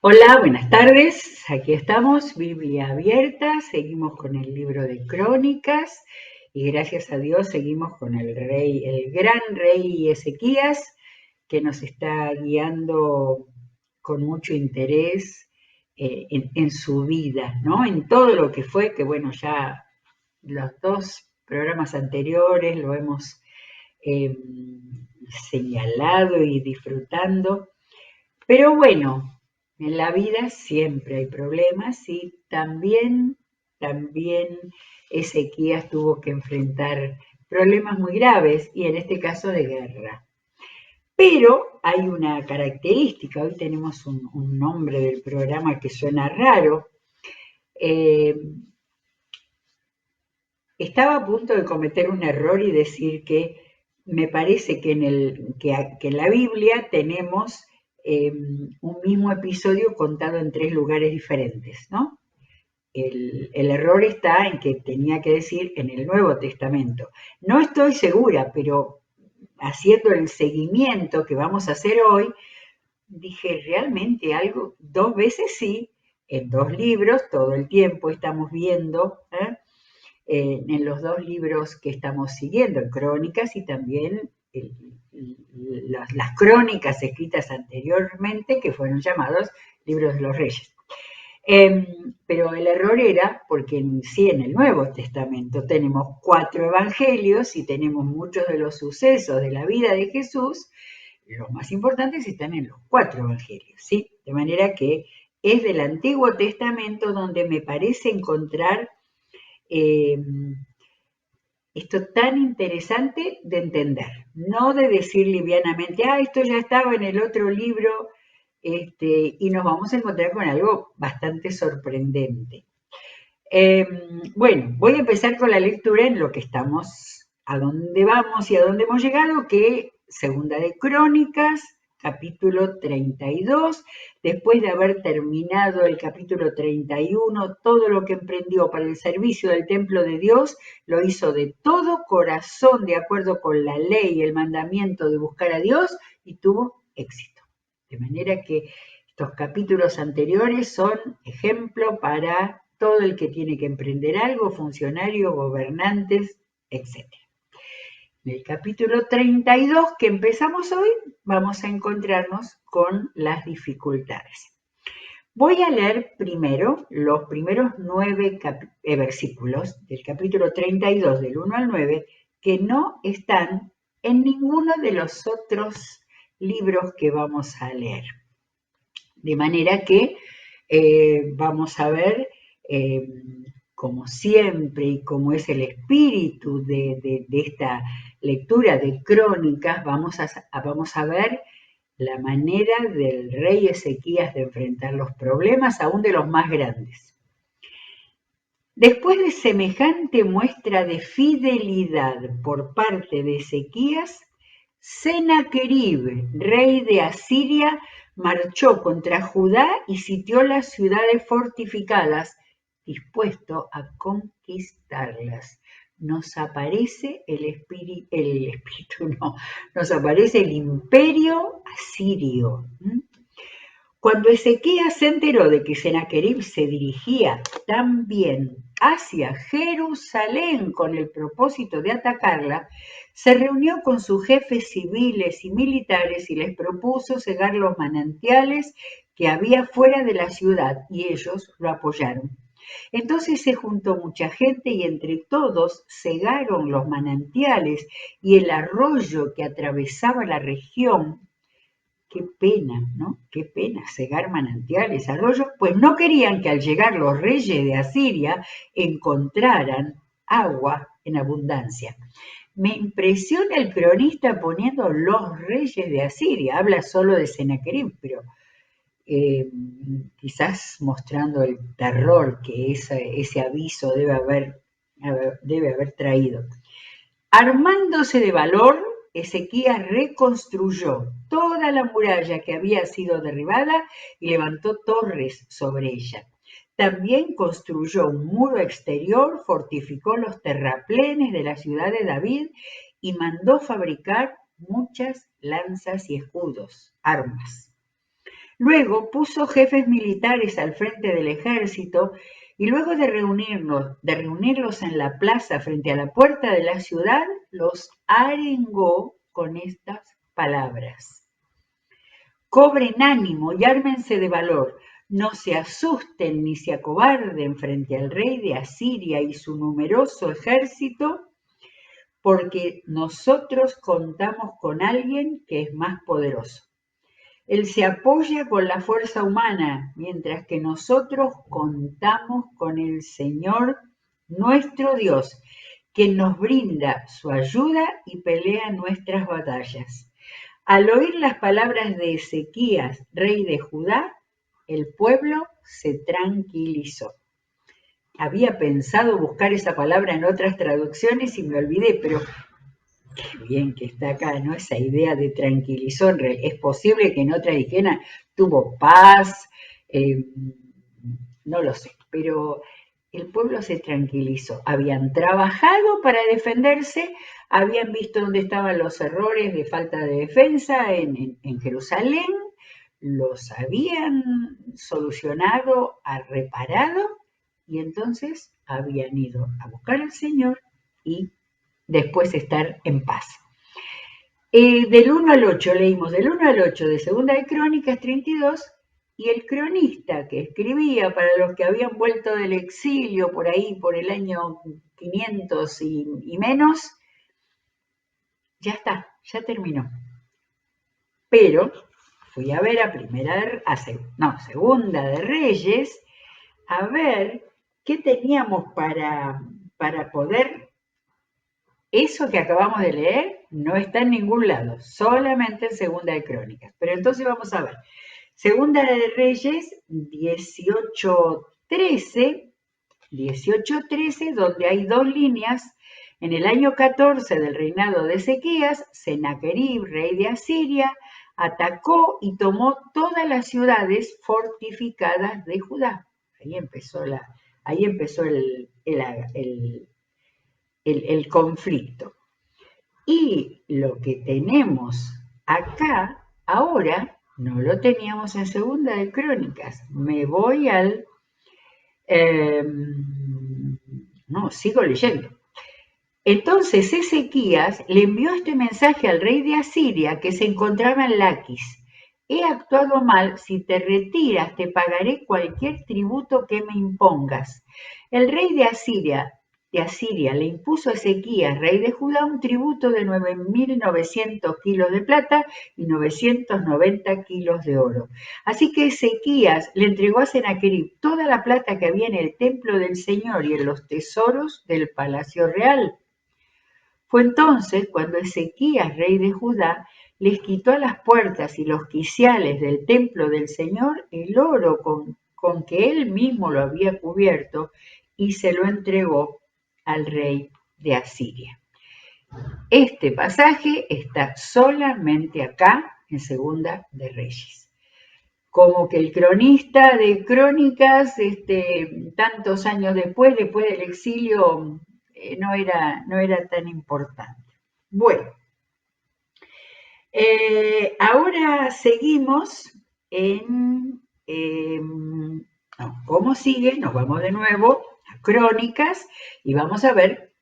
Hola, buenas tardes. Aquí estamos, Biblia abierta. Seguimos con el libro de Crónicas y gracias a Dios seguimos con el gran rey Ezequías, que nos está guiando con mucho interés en su vida, ¿no? En todo lo que fue, que bueno, ya los dos programas anteriores lo hemos eh, señalado y disfrutando. Pero bueno, en la vida siempre hay problemas y también Ezequías tuvo que enfrentar problemas muy graves y en este caso de guerra. Pero hay una característica, hoy tenemos un nombre del programa que suena raro. Eh, Estaba a punto de cometer un error y decir que me parece que en la Biblia tenemos un mismo episodio contado en tres lugares diferentes, ¿no? El error está en que tenía que decir en el Nuevo Testamento. No estoy segura, pero haciendo el seguimiento que vamos a hacer hoy, dije realmente algo, dos veces sí, en dos libros, todo el tiempo estamos viendo, en los dos libros que estamos siguiendo, en Crónicas y también las crónicas escritas anteriormente que fueron llamados libros de los reyes. Pero el error era porque en el Nuevo Testamento tenemos cuatro evangelios y tenemos muchos de los sucesos de la vida de Jesús, los más importantes están en los cuatro evangelios, ¿sí? De manera que es del Antiguo Testamento donde me parece encontrar eh, esto tan interesante de entender, no de decir livianamente, esto ya estaba en el otro libro, y nos vamos a encontrar con algo bastante sorprendente. Bueno, voy a empezar con la lectura en lo que estamos, a dónde vamos y a dónde hemos llegado, que Segunda de Crónicas, capítulo 32, después de haber terminado el capítulo 31, todo lo que emprendió para el servicio del templo de Dios, lo hizo de todo corazón, de acuerdo con la ley y el mandamiento de buscar a Dios, y tuvo éxito. De manera que estos capítulos anteriores son ejemplo para todo el que tiene que emprender algo, funcionarios, gobernantes, etc. En el capítulo 32 que empezamos hoy, vamos a encontrarnos con las dificultades. Voy a leer primero los primeros 9 versículos del capítulo 32, del 1 al 9, que no están en ninguno de los otros libros que vamos a leer. De manera que vamos a ver, eh, como siempre y como es el espíritu de esta lectura de crónicas, vamos a ver la manera del rey Ezequías de enfrentar los problemas, aún de los más grandes. Después de semejante muestra de fidelidad por parte de Ezequías, Sennacherib, rey de Asiria, marchó contra Judá y sitió las ciudades fortificadas, dispuesto a conquistarlas. Nos aparece el espíritu, no, nos aparece el imperio asirio. Cuando Ezequías se enteró de que Sennacherib se dirigía también hacia Jerusalén con el propósito de atacarla, se reunió con sus jefes civiles y militares y les propuso cegar los manantiales que había fuera de la ciudad, y ellos lo apoyaron. Entonces se juntó mucha gente y entre todos cegaron los manantiales y el arroyo que atravesaba la región. Qué pena, ¿no? Qué pena cegar manantiales, arroyos, pues no querían que al llegar los reyes de Asiria encontraran agua en abundancia. Me impresiona el cronista poniendo los reyes de Asiria, habla solo de Sennacherib, pero quizás mostrando el terror que ese aviso debe haber traído. Armándose de valor, Ezequías reconstruyó toda la muralla que había sido derribada y levantó torres sobre ella. También construyó un muro exterior, fortificó los terraplenes de la ciudad de David y mandó fabricar muchas lanzas y escudos, armas. Luego puso jefes militares al frente del ejército y luego de reunirlos en la plaza frente a la puerta de la ciudad, los arengó con estas palabras. Cobren ánimo y ármense de valor, no se asusten ni se acobarden frente al rey de Asiria y su numeroso ejército, porque nosotros contamos con alguien que es más poderoso. Él se apoya con la fuerza humana, mientras que nosotros contamos con el Señor nuestro Dios, quien nos brinda su ayuda y pelea nuestras batallas. Al oír las palabras de Ezequías, rey de Judá, el pueblo se tranquilizó. Había pensado buscar esa palabra en otras traducciones y me olvidé, pero qué bien que está acá, ¿no? Esa idea de tranquilizó. Es posible que en otra dijeran tuvo paz, no lo sé, pero el pueblo se tranquilizó. Habían trabajado para defenderse, habían visto dónde estaban los errores de falta de defensa en Jerusalén, los habían solucionado, reparado, y entonces habían ido a buscar al Señor y después estar en paz. Del 1 al 8 leímos del 1 al 8 de Segunda de Crónicas 32, y el cronista que escribía para los que habían vuelto del exilio por ahí, por el año 500 y menos, ya está, ya terminó. Pero fui a ver Segunda de Reyes, a ver qué teníamos para poder. Eso que acabamos de leer no está en ningún lado, solamente en Segunda de Crónicas. Pero entonces vamos a ver. Segunda de Reyes 18:13, donde hay dos líneas. En el año 14 del reinado de Ezequías, Sennacherib, rey de Asiria, atacó y tomó todas las ciudades fortificadas de Judá. Ahí empezó el conflicto. Y lo que tenemos acá ahora no lo teníamos en Segunda de Crónicas. Me voy al... no, sigo leyendo. Entonces Ezequías le envió este mensaje al rey de Asiria que se encontraba en Laquis. He actuado mal, si te retiras te pagaré cualquier tributo que me impongas. El rey de Asiria le impuso a Ezequías, rey de Judá, un tributo de 9.900 kilos de plata y 990 kilos de oro. Así que Ezequías le entregó a Sennacherib toda la plata que había en el templo del Señor y en los tesoros del palacio real. Fue entonces cuando Ezequías, rey de Judá, les quitó a las puertas y los quiciales del templo del Señor el oro con que él mismo lo había cubierto y se lo entregó al rey de Asiria. Este pasaje está solamente acá en Segunda de Reyes. Como que el cronista de Crónicas, tantos años después del exilio, no era tan importante. Bueno, ahora seguimos en cómo sigue. Nos vamos de nuevo a Crónicas y vamos a ver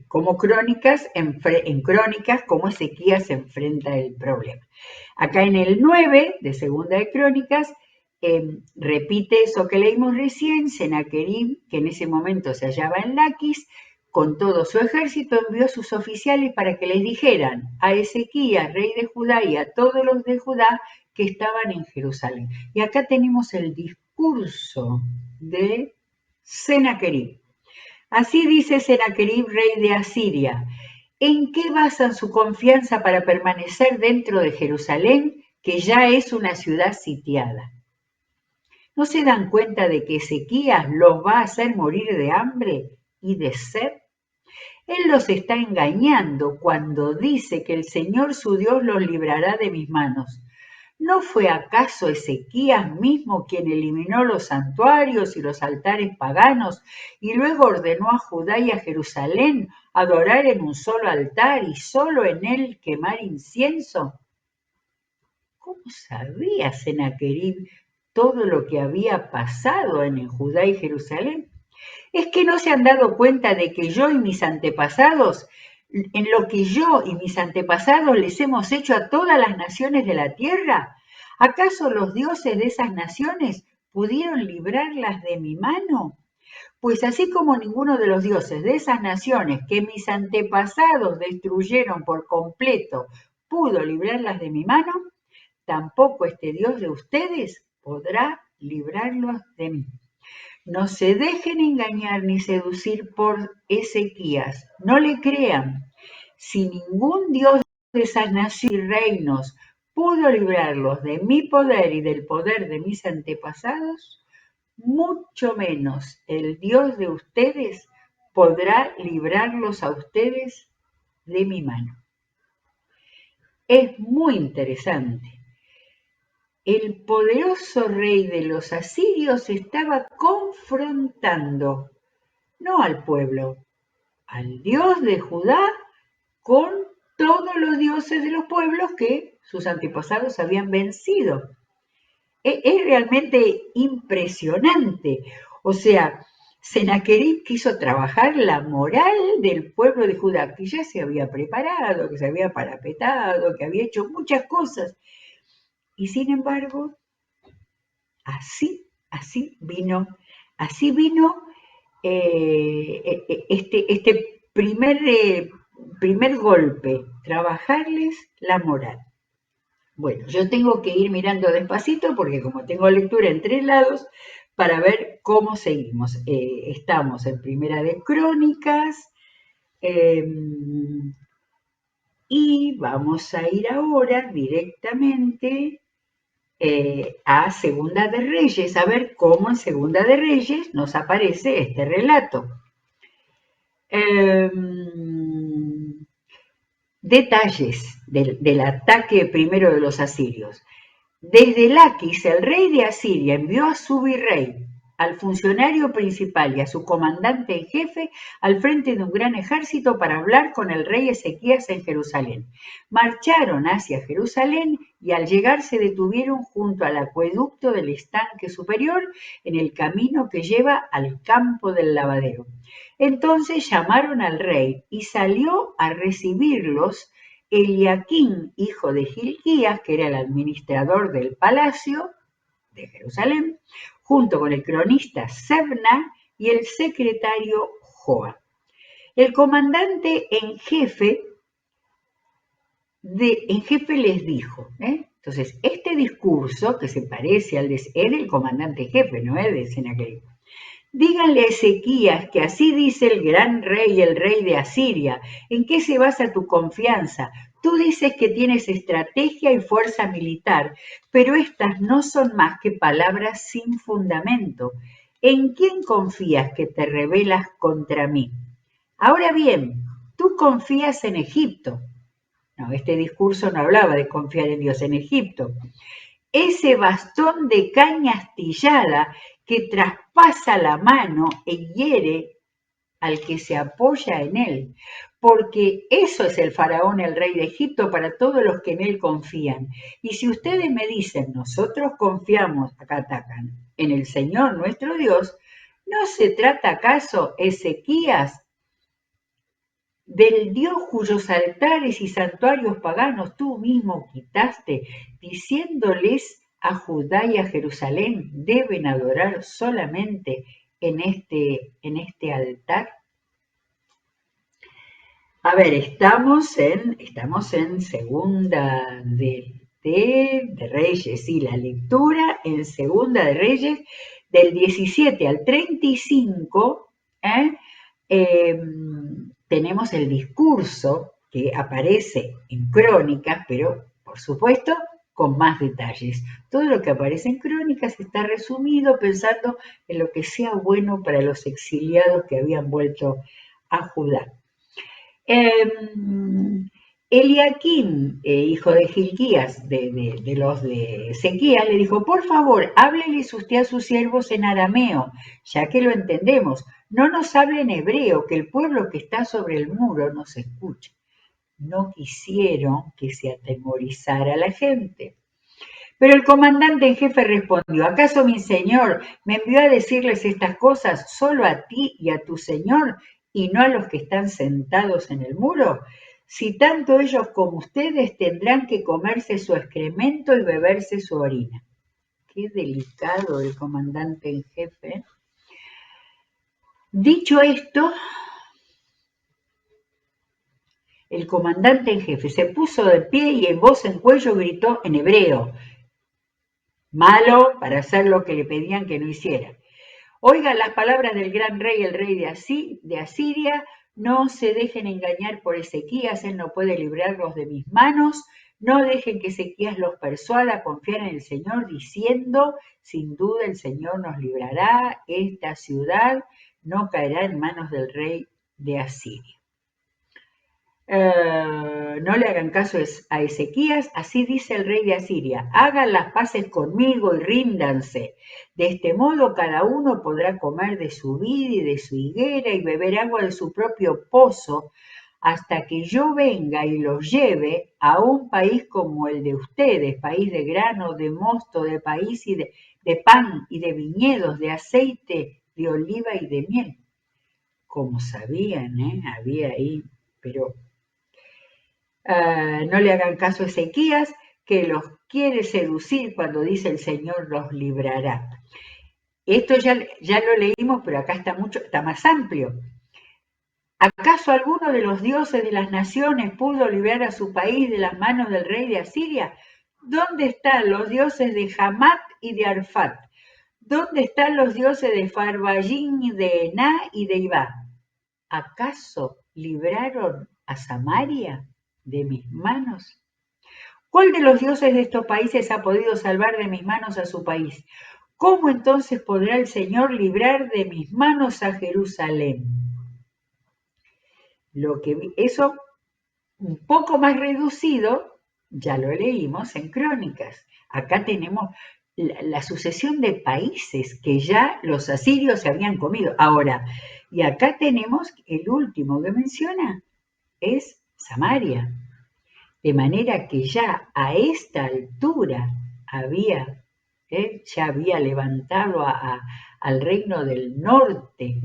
cómo cómo Ezequías se enfrenta el problema. Acá en el 9 de Segunda de Crónicas, repite eso que leímos recién. Sennacherib, que en ese momento se hallaba en Laquis, con todo su ejército envió a sus oficiales para que les dijeran a Ezequías, rey de Judá, y a todos los de Judá que estaban en Jerusalén. Y acá tenemos el discurso de Sennacherib. Así dice Sennacherib, rey de Asiria: ¿en qué basan su confianza para permanecer dentro de Jerusalén, que ya es una ciudad sitiada? ¿No se dan cuenta de que Ezequías los va a hacer morir de hambre y de sed? Él los está engañando cuando dice que el Señor su Dios los librará de mis manos. ¿No fue acaso Ezequías mismo quien eliminó los santuarios y los altares paganos y luego ordenó a Judá y a Jerusalén adorar en un solo altar y solo en él quemar incienso? ¿cómo sabía Sennacherib todo lo que había pasado en Judá y Jerusalén? ¿Es que no se han dado cuenta de que yo y mis antepasados, en lo que yo y mis antepasados les hemos hecho a todas las naciones de la tierra? ¿Acaso los dioses de esas naciones pudieron librarlas de mi mano? Pues así como ninguno de los dioses de esas naciones que mis antepasados destruyeron por completo pudo librarlas de mi mano, tampoco este Dios de ustedes podrá librarlos de mí. No se dejen engañar ni seducir por Ezequías, no le crean. Si ningún Dios de esas naciones y reinos pudo librarlos de mi poder y del poder de mis antepasados, mucho menos el Dios de ustedes podrá librarlos a ustedes de mi mano. Es muy interesante. El poderoso rey de los asirios estaba confrontando no al pueblo, al Dios de Judá con todos los dioses de los pueblos que sus antepasados habían vencido. Es realmente impresionante. O sea, Sennacherib quiso trabajar la moral del pueblo de Judá, que ya se había preparado, que se había parapetado, que había hecho muchas cosas. Y sin embargo, así vino este primer golpe, trabajarles la moral. Bueno, yo tengo que ir mirando despacito porque como tengo lectura en 3 lados, para ver cómo seguimos. Estamos en Primera de Crónicas y vamos a ir ahora directamente a Segunda de Reyes, a ver cómo en Segunda de Reyes nos aparece este relato. Detalles del ataque primero de los asirios. Desde Laquis, el rey de Asiria envió a su virrey, al funcionario principal y a su comandante en jefe al frente de un gran ejército para hablar con el rey Ezequías en Jerusalén. Marcharon hacia Jerusalén y al llegar se detuvieron junto al acueducto del estanque superior en el camino que lleva al campo del lavadero. Entonces llamaron al rey y salió a recibirlos Eliaquín, hijo de Hilquías, que era el administrador del palacio de Jerusalén, junto con el cronista Sebna y el secretario Joa. El comandante en jefe les dijo, entonces, este discurso, que se parece al es del comandante en jefe, no es de Sennacherib. Díganle a Ezequías que así dice el gran rey, el rey de Asiria. ¿En qué se basa tu confianza? Tú dices que tienes estrategia y fuerza militar, pero estas no son más que palabras sin fundamento. ¿En quién confías que te rebelas contra mí? Ahora bien, tú confías en Egipto. No, este discurso no hablaba de confiar en Dios, en Egipto. Ese bastón de caña astillada que traspasa la mano e hiere al que se apoya en él, porque eso es el faraón, el rey de Egipto, para todos los que en él confían. Y si ustedes me dicen, nosotros confiamos, acá atacan, en el Señor nuestro Dios, ¿no se trata acaso, Ezequías, del Dios cuyos altares y santuarios paganos tú mismo quitaste, diciéndoles a Judá y a Jerusalén, deben adorar solamente en este altar? A ver, estamos en Segunda de Reyes, y la lectura en Segunda de Reyes del 17 al 35, tenemos el discurso que aparece en Crónicas, pero por supuesto con más detalles. Todo lo que aparece en Crónicas está resumido pensando en lo que sea bueno para los exiliados que habían vuelto a Judá. Eliaquín, hijo de Hilquías, de los de Ezequías, le dijo, por favor, hábleles usted a sus siervos en arameo, ya que lo entendemos. No nos hable en hebreo, que el pueblo que está sobre el muro nos escucha. No quisieron que se atemorizara la gente. Pero el comandante en jefe respondió, ¿acaso mi señor me envió a decirles estas cosas solo a ti y a tu señor y no a los que están sentados en el muro? Si tanto ellos como ustedes tendrán que comerse su excremento y beberse su orina. Qué delicado el comandante en jefe. Dicho esto, el comandante en jefe se puso de pie y en voz en cuello gritó en hebreo, malo para hacer lo que le pedían que no hiciera. Oigan las palabras del gran rey, el rey de Asiria, no se dejen engañar por Ezequías, él no puede librarlos de mis manos, no dejen que Ezequías los persuada a confiar en el Señor, diciendo, sin duda el Señor nos librará, esta ciudad no caerá en manos del rey de Asiria. No le hagan caso a Ezequías, así dice el rey de Asiria, hagan las paces conmigo y ríndanse. De este modo cada uno podrá comer de su vid y de su higuera y beber agua de su propio pozo, hasta que yo venga y los lleve a un país como el de ustedes, país de grano, de mosto, de país y de pan y de viñedos, de aceite, de oliva y de miel. Como sabían, había ahí, pero no le hagan caso a Ezequías, que los quiere seducir cuando dice el Señor los librará. Esto ya lo leímos, pero acá está más amplio. ¿Acaso alguno de los dioses de las naciones pudo librar a su país de las manos del rey de Asiria? ¿Dónde están los dioses de Hamat y de Arfat? ¿Dónde están los dioses de Farbayín, de Ená y de Ibá? ¿Acaso libraron a Samaria de mis manos? ¿Cuál de los dioses de estos países ha podido salvar de mis manos a su país? ¿Cómo entonces podrá el Señor librar de mis manos a Jerusalén? Eso un poco más reducido, ya lo leímos en Crónicas. Acá tenemos la sucesión de países que ya los asirios se habían comido. Ahora, y acá tenemos el último que menciona, es Samaria. De manera que ya a esta altura ya había levantado al reino del norte.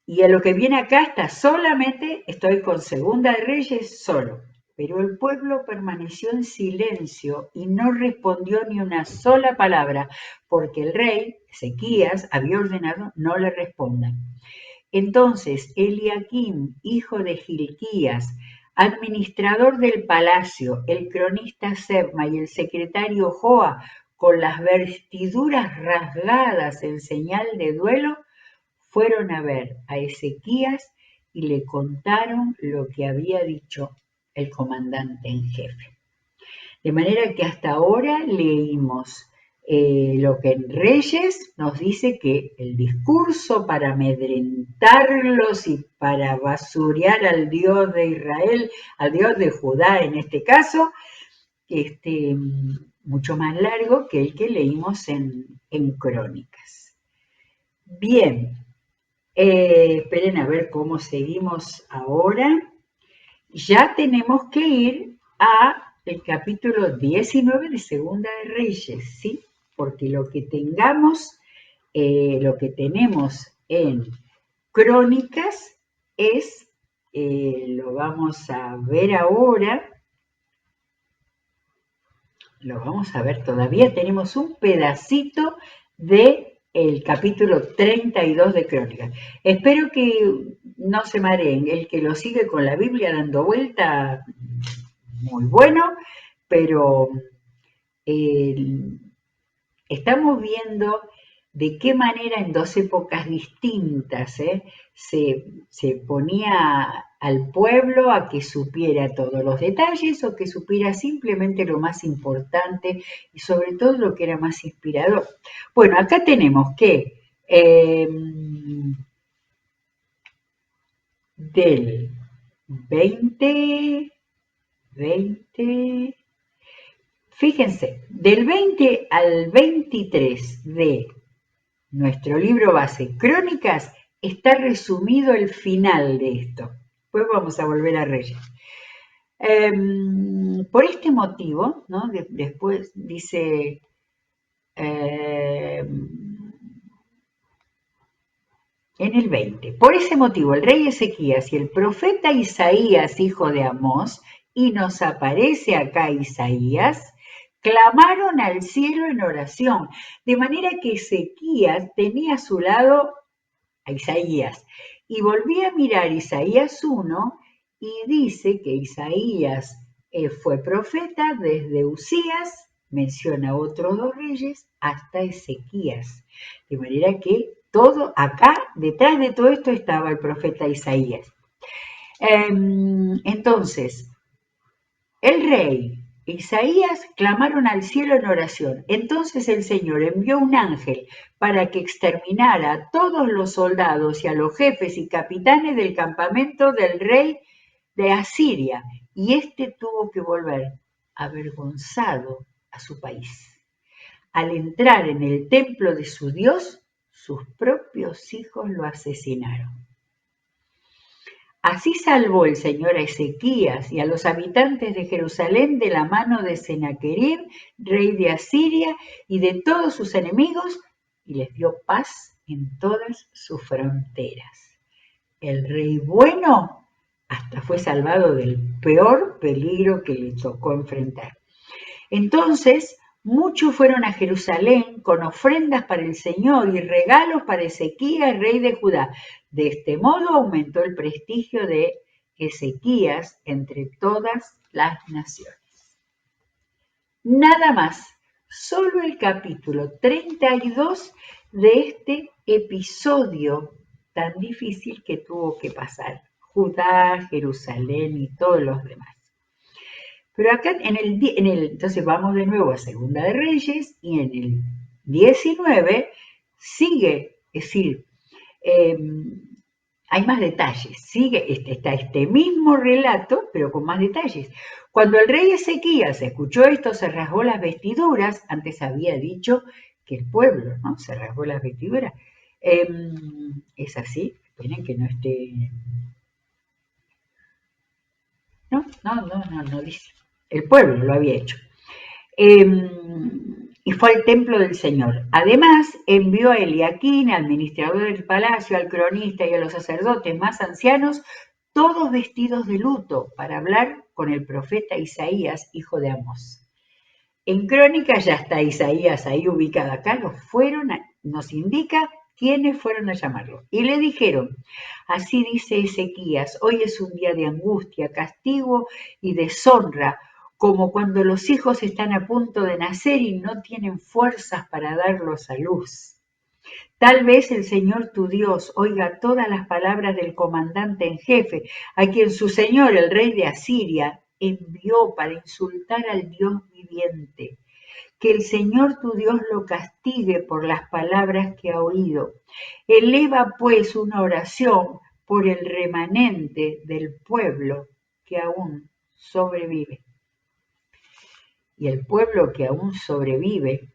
Y a lo que viene acá está solamente, estoy con Segunda de Reyes solo. Pero el pueblo permaneció en silencio y no respondió ni una sola palabra, porque el rey, Ezequías, había ordenado no le respondan. Entonces Eliaquim, hijo de Hilquías, administrador del palacio, el cronista Sebma y el secretario Joa, con las vestiduras rasgadas en señal de duelo, fueron a ver a Ezequías y le contaron lo que había dicho el comandante en jefe. De manera que hasta ahora leímos lo que en Reyes nos dice que el discurso para amedrentarlos y para basurear al Dios de Israel, al Dios de Judá en este caso, mucho más largo que el que leímos en Crónicas. Bien, esperen a ver cómo seguimos ahora. Ya tenemos que ir a el capítulo 19 de Segunda de Reyes, ¿sí? Porque lo que tenemos en Crónicas lo vamos a ver ahora, todavía tenemos un pedacito de el capítulo 32 de Crónicas. Espero que no se mareen, el que lo sigue con la Biblia dando vuelta, muy bueno, pero estamos viendo de qué manera en dos épocas distintas se ponía al pueblo a que supiera todos los detalles o que supiera simplemente lo más importante y sobre todo lo que era más inspirador. Bueno, acá tenemos que del 20, fíjense, del 20 al 23 de nuestro libro base, Crónicas, está resumido el final de esto. Después vamos a volver a Reyes. Por este motivo, ¿no? Después dice, en el 20, por ese motivo el rey Ezequías y el profeta Isaías, hijo de Amós, y nos aparece acá Isaías, clamaron al cielo en oración, de manera que Ezequías tenía a su lado a Isaías y volví a mirar Isaías 1 y dice que Isaías fue profeta desde Usías, menciona otros dos reyes, hasta Ezequías. De manera que todo acá, detrás de todo esto estaba el profeta Isaías. Entonces, el rey Isaías clamaron al cielo en oración. Entonces el Señor envió un ángel para que exterminara a todos los soldados y a los jefes y capitanes del campamento del rey de Asiria, y éste tuvo que volver avergonzado a su país. Al entrar en el templo de su Dios, sus propios hijos lo asesinaron. Así salvó el Señor a Ezequías y a los habitantes de Jerusalén de la mano de Sennacherib, rey de Asiria, y de todos sus enemigos, y les dio paz en todas sus fronteras. El rey bueno hasta fue salvado del peor peligro que le tocó enfrentar. Entonces, muchos fueron a Jerusalén con ofrendas para el Señor y regalos para Ezequías, rey de Judá. De este modo aumentó el prestigio de Ezequías entre todas las naciones. Nada más, solo el capítulo 32 de este episodio tan difícil que tuvo que pasar Judá, Jerusalén y todos los demás. Pero acá entonces vamos de nuevo a Segunda de Reyes y en el 19 sigue, es decir, hay más detalles, está este mismo relato, pero con más detalles. Cuando el rey Ezequías escuchó esto, se rasgó las vestiduras, antes había dicho que el pueblo, ¿no? Se rasgó las vestiduras. Es así, esperen que no esté... No dice. El pueblo lo había hecho. Y fue al templo del Señor. Además, envió a Eliaquín, al administrador del palacio, al cronista y a los sacerdotes más ancianos, todos vestidos de luto, para hablar con el profeta Isaías, hijo de Amós. En Crónica ya está Isaías ahí ubicado. Acá nos indica quiénes fueron a llamarlo. Y le dijeron, así dice Ezequías, hoy es un día de angustia, castigo y deshonra, como cuando los hijos están a punto de nacer y no tienen fuerzas para darlos a luz. Tal vez el Señor tu Dios oiga todas las palabras del comandante en jefe, a quien su señor, el rey de Asiria, envió para insultar al Dios viviente. Que el Señor tu Dios lo castigue por las palabras que ha oído. Eleva pues una oración por el remanente del pueblo que aún sobrevive. Y el pueblo que aún sobrevive,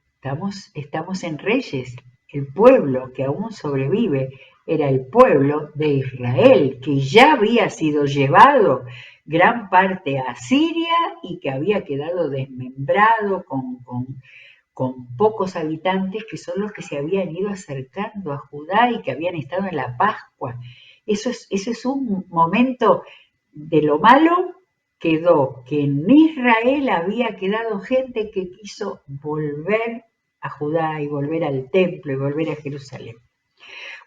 estamos en Reyes, el pueblo que aún sobrevive era el pueblo de Israel, que ya había sido llevado gran parte a Siria y que había quedado desmembrado con pocos habitantes, que son los que se habían ido acercando a Judá y que habían estado en la Pascua. Eso es un momento de lo malo. Quedó que en Israel había quedado gente que quiso volver a Judá y volver al templo y volver a Jerusalén.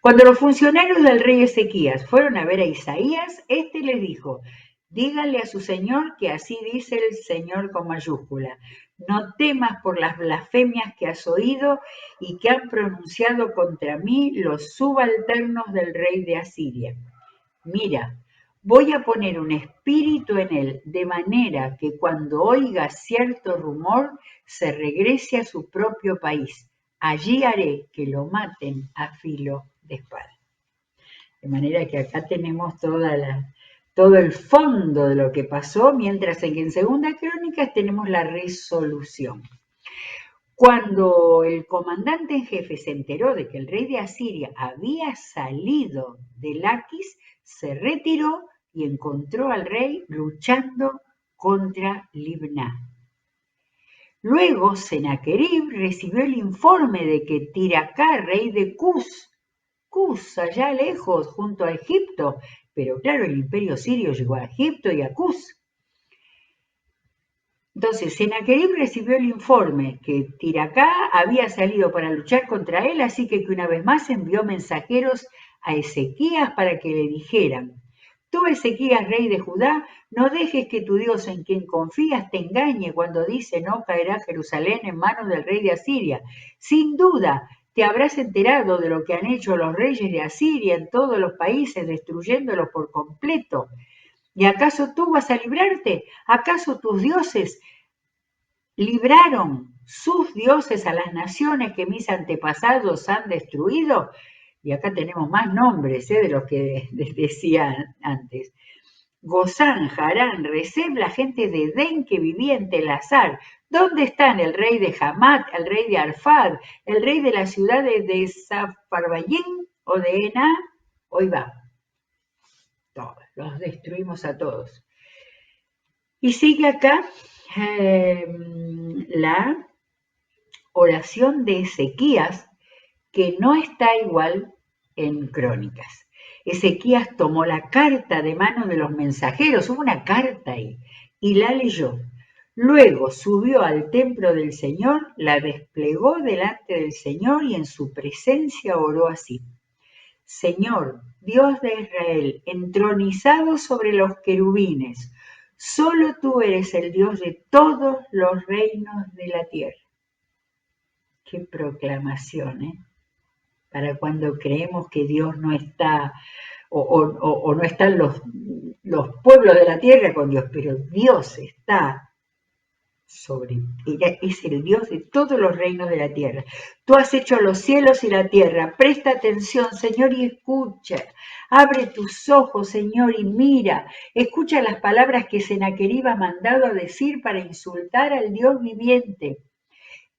Cuando los funcionarios del rey Ezequías fueron a ver a Isaías, éste les dijo, díganle a su señor que así dice el Señor con mayúscula, no temas por las blasfemias que has oído y que han pronunciado contra mí los subalternos del rey de Asiria. Mira, voy a poner un espíritu en él, de manera que cuando oiga cierto rumor, se regrese a su propio país. Allí haré que lo maten a filo de espada. De manera que acá tenemos todo el fondo de lo que pasó, mientras que en Segunda Crónicas tenemos la resolución. Cuando el comandante en jefe se enteró de que el rey de Asiria había salido de Laquis, se retiró y encontró al rey luchando contra Libná. Luego Sennacherib recibió el informe de que Tiracá, rey de Cus, allá lejos, junto a Egipto, pero claro, el imperio sirio llegó a Egipto y a Cus. Entonces, Sennacherib recibió el informe que Tiracá había salido para luchar contra él, así que una vez más envió mensajeros a Ezequías para que le dijeran: tú, Ezequías, rey de Judá, no dejes que tu Dios en quien confías te engañe cuando dice no caerá Jerusalén en manos del rey de Asiria. Sin duda, te habrás enterado de lo que han hecho los reyes de Asiria en todos los países, destruyéndolos por completo. ¿Y acaso tú vas a librarte? ¿Acaso tus dioses libraron sus dioses a las naciones que mis antepasados han destruido? Y acá tenemos más nombres de los que decía antes. Gozán, Harán, Reseb, la gente de Edén que vivía en Telasar. ¿Dónde están el rey de Hamat, el rey de Arfad, el rey de las ciudades de Zafarbayín o de Ena? Hoy va. Todos, los destruimos a todos. Y sigue acá la oración de Ezequías, que no está igual en Crónicas. Ezequías tomó la carta de mano de los mensajeros, hubo una carta ahí, y la leyó. Luego subió al templo del Señor, la desplegó delante del Señor y en su presencia oró así: Señor, Dios de Israel, entronizado sobre los querubines, solo tú eres el Dios de todos los reinos de la tierra. Qué proclamación, ¿eh? Para cuando creemos que Dios no está, o no están los pueblos de la tierra con Dios, pero Dios está es el Dios de todos los reinos de la tierra. Tú has hecho los cielos y la tierra. Presta atención, Señor, y escucha. Abre tus ojos, Señor, y mira. Escucha las palabras que Sennacherib ha mandado a decir para insultar al Dios viviente.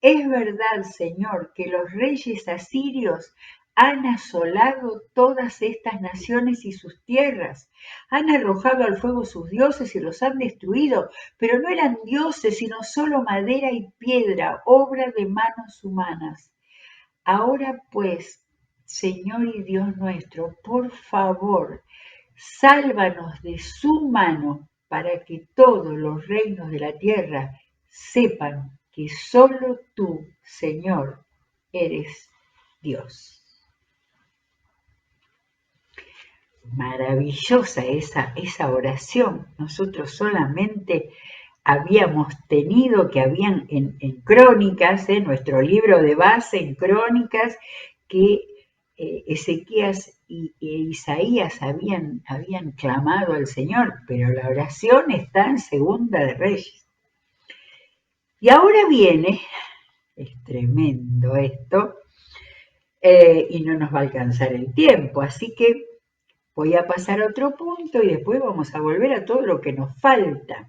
Es verdad, Señor, que los reyes asirios han asolado todas estas naciones y sus tierras, han arrojado al fuego sus dioses y los han destruido, pero no eran dioses, sino solo madera y piedra, obra de manos humanas. Ahora pues, Señor y Dios nuestro, por favor, sálvanos de su mano para que todos los reinos de la tierra sepan que solo tú, Señor, eres Dios. Maravillosa esa oración. Nosotros solamente habíamos tenido que habían en Crónicas, nuestro libro de base en Crónicas, que Ezequías e Isaías habían clamado al Señor, pero la oración está en Segunda de Reyes. Y ahora viene, es tremendo esto, y no nos va a alcanzar el tiempo, así que voy a pasar a otro punto y después vamos a volver a todo lo que nos falta.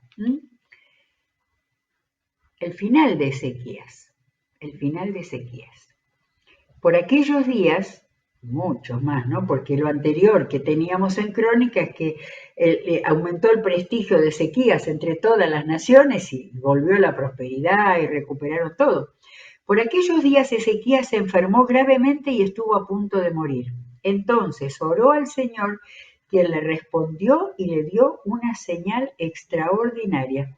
El final de Ezequías. Por aquellos días, muchos más, ¿no? Porque lo anterior que teníamos en Crónica es que aumentó el prestigio de Ezequías entre todas las naciones y volvió la prosperidad y recuperaron todo. Por aquellos días Ezequías se enfermó gravemente y estuvo a punto de morir. Entonces oró al Señor, quien le respondió y le dio una señal extraordinaria.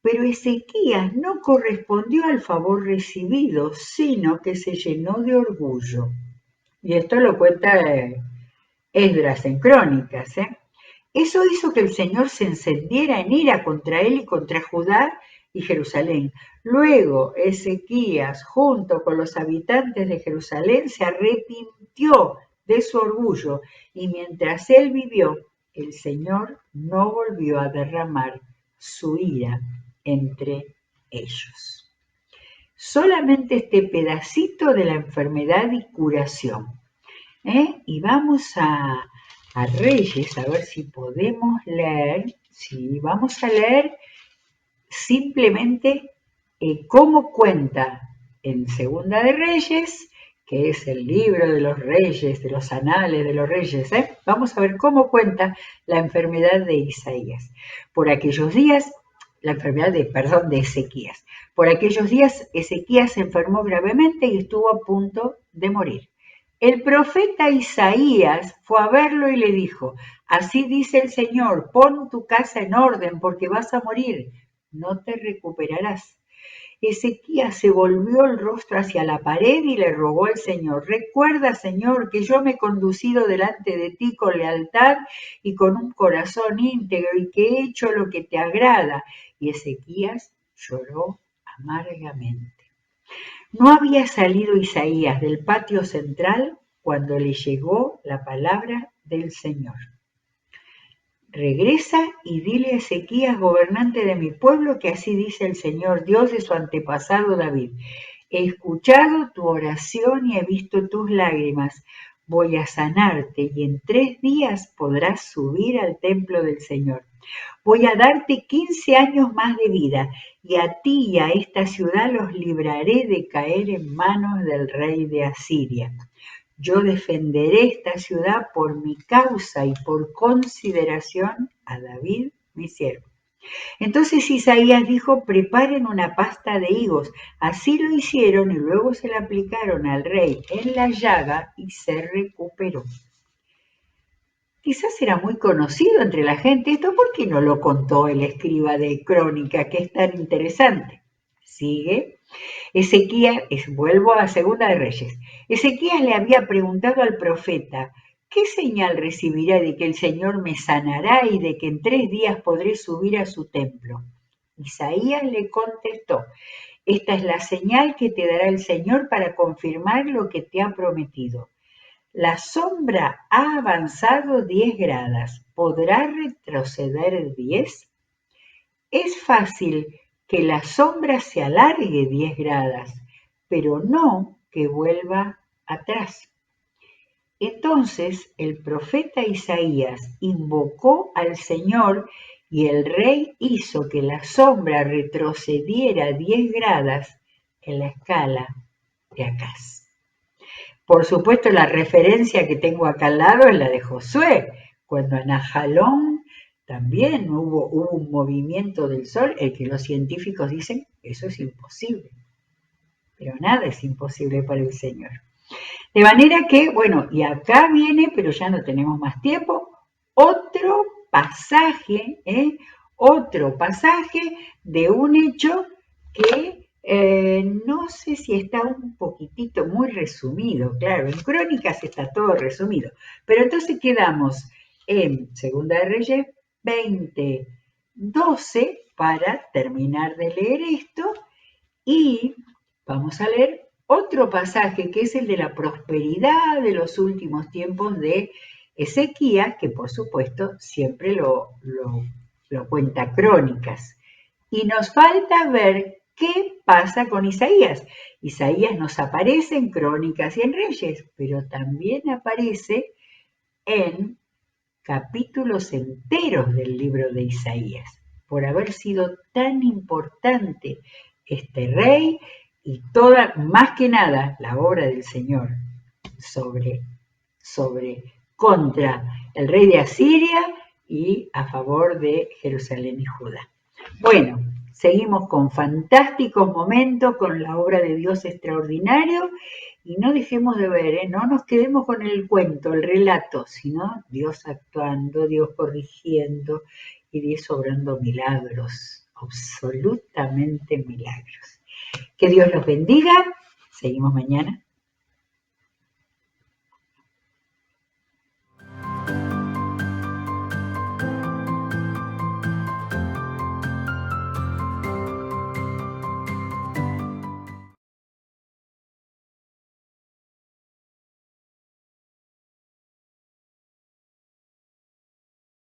Pero Ezequías no correspondió al favor recibido, sino que se llenó de orgullo. Y esto lo cuenta Esdras en Crónicas. Eso hizo que el Señor se encendiera en ira contra él y contra Judá y Jerusalén. Luego Ezequías, junto con los habitantes de Jerusalén, se arrepintió de su orgullo, y mientras él vivió, el Señor no volvió a derramar su ira entre ellos. Solamente este pedacito de la enfermedad y curación. Y vamos a Reyes, a ver si podemos leer. Sí, vamos a leer simplemente cómo cuenta en Segunda de Reyes, que es el libro de los reyes, de los anales de los reyes. Vamos a ver cómo cuenta la enfermedad de Isaías. Por aquellos días, la enfermedad de Ezequías. Por aquellos días Ezequías se enfermó gravemente y estuvo a punto de morir. El profeta Isaías fue a verlo y le dijo, así dice el Señor, pon tu casa en orden porque vas a morir, no te recuperarás. Ezequías se volvió el rostro hacia la pared y le rogó al Señor, recuerda, Señor, que yo me he conducido delante de ti con lealtad y con un corazón íntegro y que he hecho lo que te agrada. Y Ezequías lloró amargamente. No había salido Isaías del patio central cuando le llegó la palabra del Señor. Regresa y dile a Ezequías, gobernante de mi pueblo, que así dice el Señor, Dios de su antepasado David. He escuchado tu oración y he visto tus lágrimas. Voy a sanarte y en 3 días podrás subir al templo del Señor. Voy a darte 15 años más de vida y a ti y a esta ciudad los libraré de caer en manos del rey de Asiria. Yo defenderé esta ciudad por mi causa y por consideración a David, mi siervo. Entonces Isaías dijo, preparen una pasta de higos. Así lo hicieron y luego se la aplicaron al rey en la llaga y se recuperó. Quizás era muy conocido entre la gente esto, ¿por qué no lo contó el escriba de Crónica, que es tan interesante? Sigue. Ezequías, vuelvo a Segunda de Reyes. Ezequías le había preguntado al profeta, ¿qué señal recibiré de que el Señor me sanará y de que en 3 días podré subir a su templo? Isaías le contestó, esta es la señal que te dará el Señor para confirmar lo que te ha prometido. La sombra ha avanzado 10 gradas. ¿Podrá retroceder 10? Es fácil que la sombra se alargue 10 gradas, pero no que vuelva atrás. Entonces el profeta Isaías invocó al Señor y el rey hizo que la sombra retrocediera 10 gradas en la escala de Acaz. Por supuesto, la referencia que tengo acá al lado es la de Josué, cuando en Ajalón también hubo un movimiento del sol, el que los científicos dicen, eso es imposible. Pero nada es imposible para el Señor. De manera que, bueno, y acá viene, pero ya no tenemos más tiempo, otro pasaje de un hecho que no sé si está un poquitito muy resumido, claro, en Crónicas está todo resumido, pero entonces quedamos en Segunda de Reyes 20:12 para terminar de leer esto y vamos a leer otro pasaje que es el de la prosperidad de los últimos tiempos de Ezequías, que por supuesto siempre lo cuenta Crónicas. Y nos falta ver qué pasa con Isaías. Isaías nos aparece en Crónicas y en Reyes, pero también aparece en capítulos enteros del libro de Isaías, por haber sido tan importante este rey y toda, más que nada, la obra del Señor contra el rey de Asiria y a favor de Jerusalén y Judá. Bueno, seguimos con fantásticos momentos, con la obra de Dios extraordinario y no dejemos de ver, no nos quedemos con el cuento, el relato, sino Dios actuando, Dios corrigiendo y Dios obrando milagros, absolutamente milagros. Que Dios los bendiga. Seguimos mañana.